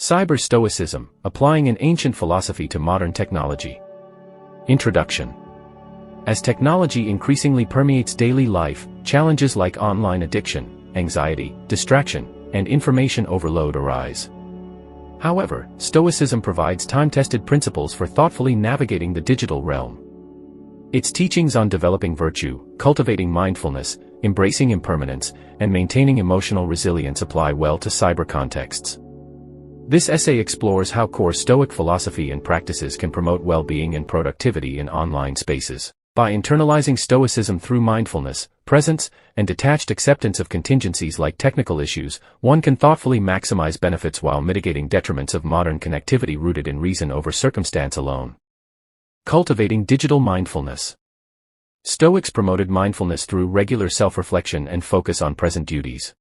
Cyber Stoicism, applying an ancient philosophy to modern technology. Introduction. As technology increasingly permeates daily life, challenges like online addiction, anxiety, distraction, and information overload arise. However, Stoicism provides time-tested principles for thoughtfully navigating the digital realm. Its teachings on developing virtue, cultivating mindfulness, embracing impermanence, and maintaining emotional resilience apply well to cyber contexts. This essay explores how core Stoic philosophy and practices can promote well-being and productivity in online spaces. By internalizing Stoicism through mindfulness, presence, and detached acceptance of contingencies like technical issues, one can thoughtfully maximize benefits while mitigating detriments of modern connectivity rooted in reason over circumstance alone. Cultivating digital mindfulness. Stoics promoted mindfulness through regular self-reflection and focus on present duties.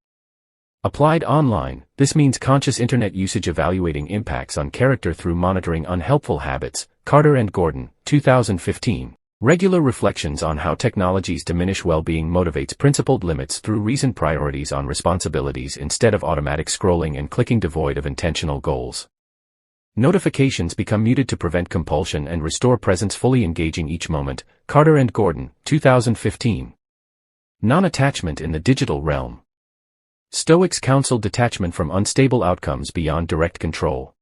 Applied online, this means conscious internet usage evaluating impacts on character through monitoring unhelpful habits. Carter and Gordon, 2015. Regular reflections on how technologies diminish well-being motivates principled limits through reasoned priorities on responsibilities instead of automatic scrolling and clicking devoid of intentional goals. Notifications become muted to prevent compulsion and restore presence, fully engaging each moment. Carter and Gordon, 2015. Non-attachment in the digital realm. Stoics counsel detachment from unstable outcomes beyond direct control.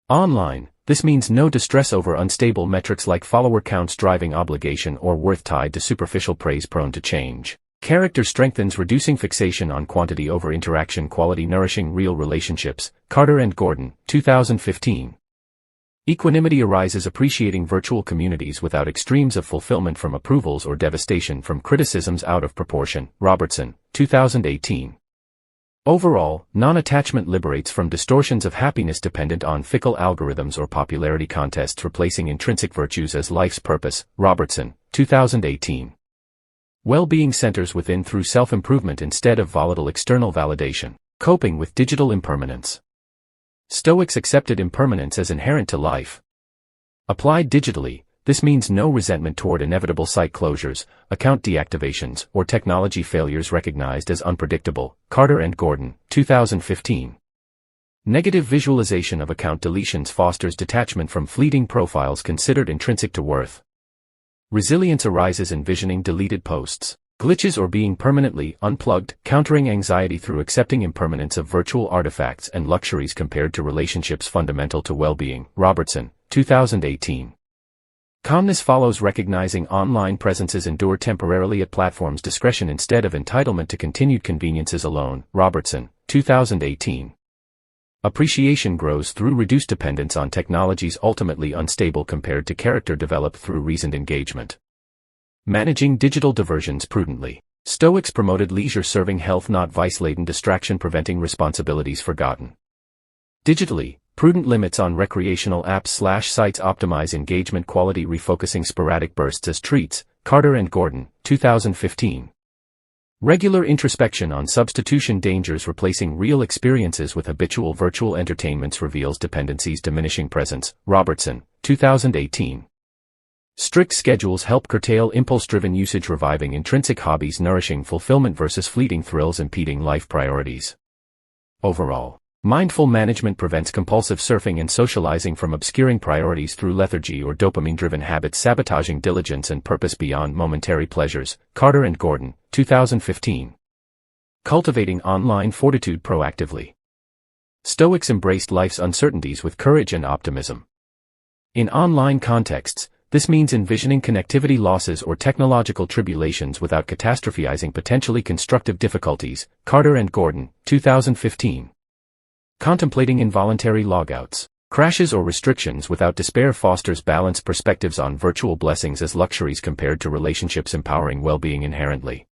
Online, this means no distress over unstable metrics like follower counts, driving obligation, or worth tied to superficial praise prone to change. Character strengthens, reducing fixation on quantity over interaction quality, nourishing real relationships. Carter and Gordon, 2015. Equanimity arises, appreciating virtual communities without extremes of fulfillment from approvals or devastation from criticisms out of proportion. Robertson, 2018. Overall, non-attachment liberates from distortions of happiness dependent on fickle algorithms or popularity contests, replacing intrinsic virtues as life's purpose. Robertson, 2018. Well-being centers within through self-improvement instead of volatile external validation. Coping with digital impermanence. Stoics accepted impermanence as inherent to life. Applied digitally, this means no resentment toward inevitable site closures, account deactivations, or technology failures recognized as unpredictable. Carter and Gordon, 2015. Negative visualization of account deletions fosters detachment from fleeting profiles considered intrinsic to worth. Resilience arises envisioning deleted posts, glitches, or being permanently unplugged, countering anxiety through accepting impermanence of virtual artifacts and luxuries compared to relationships fundamental to well-being. Robertson, 2018. Calmness follows, recognizing online presences endure temporarily at platforms' discretion instead of entitlement to continued conveniences alone. Robertson, 2018. Appreciation grows through reduced dependence on technologies ultimately unstable compared to character developed through reasoned engagement. Managing digital diversions prudently. Stoics promoted leisure serving health, not vice-laden distraction, preventing responsibilities forgotten. Digitally, prudent limits on recreational apps/sites optimize engagement quality, refocusing sporadic bursts as treats. Carter and Gordon, 2015. Regular introspection on substitution dangers, replacing real experiences with habitual virtual entertainments reveals dependencies, diminishing presence. Robertson, 2018. Strict schedules help curtail impulse-driven usage, reviving intrinsic hobbies, nourishing fulfillment versus fleeting thrills, impeding life priorities. Overall, mindful management prevents compulsive surfing and socializing from obscuring priorities through lethargy or dopamine-driven habits, sabotaging diligence and purpose beyond momentary pleasures. Carter and Gordon, 2015. Cultivating online fortitude proactively. Stoics embraced life's uncertainties with courage and optimism. In online contexts, this means envisioning connectivity losses or technological tribulations without catastrophizing potentially constructive difficulties. Carter and Gordon, 2015. Contemplating involuntary logouts, crashes, or restrictions without despair fosters balanced perspectives on virtual blessings as luxuries compared to relationships, empowering well-being inherently.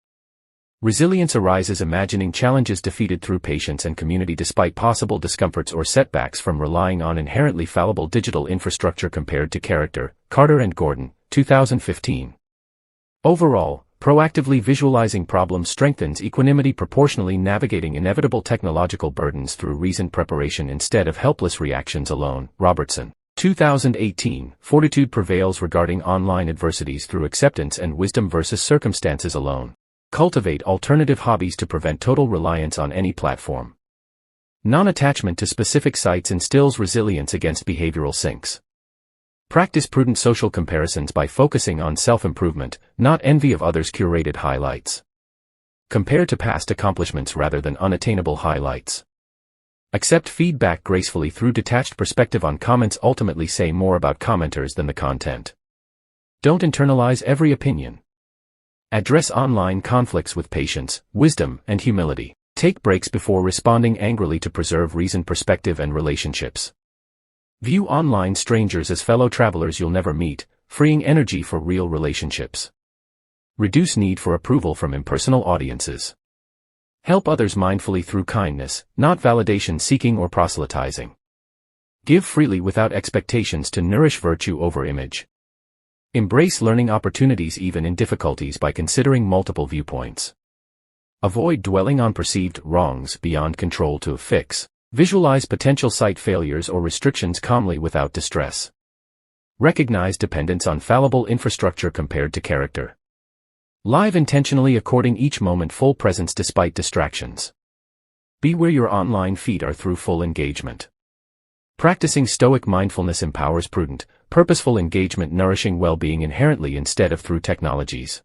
Resilience arises, imagining challenges defeated through patience and community despite possible discomforts or setbacks from relying on inherently fallible digital infrastructure compared to character. Carter and Gordon, 2015. Overall, proactively visualizing problems strengthens equanimity, proportionally navigating inevitable technological burdens through reasoned preparation instead of helpless reactions alone. Robertson, 2018. Fortitude prevails regarding online adversities through acceptance and wisdom versus circumstances alone. Cultivate alternative hobbies to prevent total reliance on any platform. Non-attachment to specific sites instills resilience against behavioral sinks. Practice prudent social comparisons by focusing on self-improvement, not envy of others' curated highlights. Compare to past accomplishments rather than unattainable highlights. Accept feedback gracefully through detached perspective on comments ultimately say more about commenters than the content. Don't internalize every opinion. Address online conflicts with patience, wisdom, and humility. Take breaks before responding angrily to preserve reasoned perspective and relationships. View online strangers as fellow travelers you'll never meet, freeing energy for real relationships. Reduce need for approval from impersonal audiences. Help others mindfully through kindness, not validation seeking or proselytizing. Give freely without expectations to nourish virtue over image. Embrace learning opportunities even in difficulties by considering multiple viewpoints. Avoid dwelling on perceived wrongs beyond control to fix. Visualize potential site failures or restrictions calmly without distress. Recognize dependence on fallible infrastructure compared to character. Live intentionally according each moment full presence despite distractions. Be where your online feet are through full engagement. Practicing Stoic mindfulness empowers prudent, purposeful engagement nourishing well-being inherently instead of through technologies.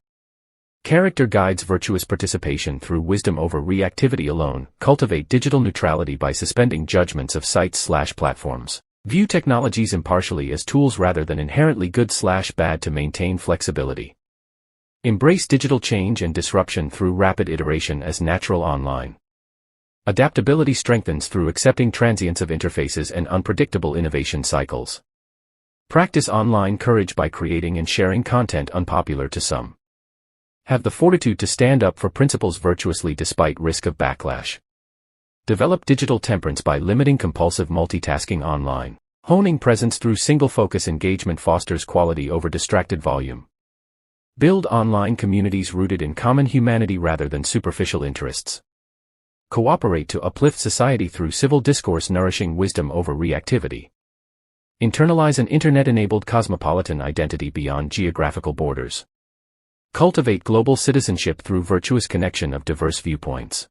Character guides virtuous participation through wisdom over reactivity alone. Cultivate digital neutrality by suspending judgments of sites/platforms. View technologies impartially as tools rather than inherently good/bad to maintain flexibility. Embrace digital change and disruption through rapid iteration as natural online. Adaptability strengthens through accepting transience of interfaces and unpredictable innovation cycles. Practice online courage by creating and sharing content unpopular to some. Have the fortitude to stand up for principles virtuously despite risk of backlash. Develop digital temperance by limiting compulsive multitasking online. Honing presence through single-focus engagement fosters quality over distracted volume. Build online communities rooted in common humanity rather than superficial interests. Cooperate to uplift society through civil discourse nourishing wisdom over reactivity. Internalize an internet-enabled cosmopolitan identity beyond geographical borders. Cultivate global citizenship through virtuous connection of diverse viewpoints.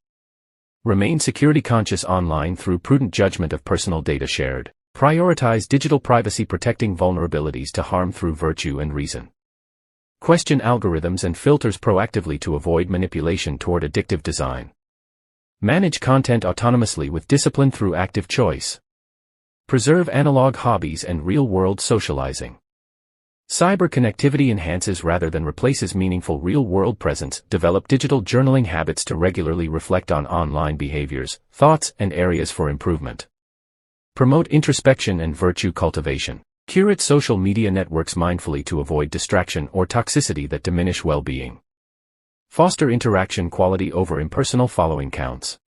Remain security conscious online through prudent judgment of personal data shared. Prioritize digital privacy protecting vulnerabilities to harm through virtue and reason. Question algorithms and filters proactively to avoid manipulation toward addictive design. Manage content autonomously with discipline through active choice. Preserve analog hobbies and real-world socializing. Cyber connectivity enhances rather than replaces meaningful real-world presence. Develop digital journaling habits to regularly reflect on online behaviors, thoughts, and areas for improvement. Promote introspection and virtue cultivation. Curate social media networks mindfully to avoid distraction or toxicity that diminish well-being. Foster interaction quality over impersonal following counts.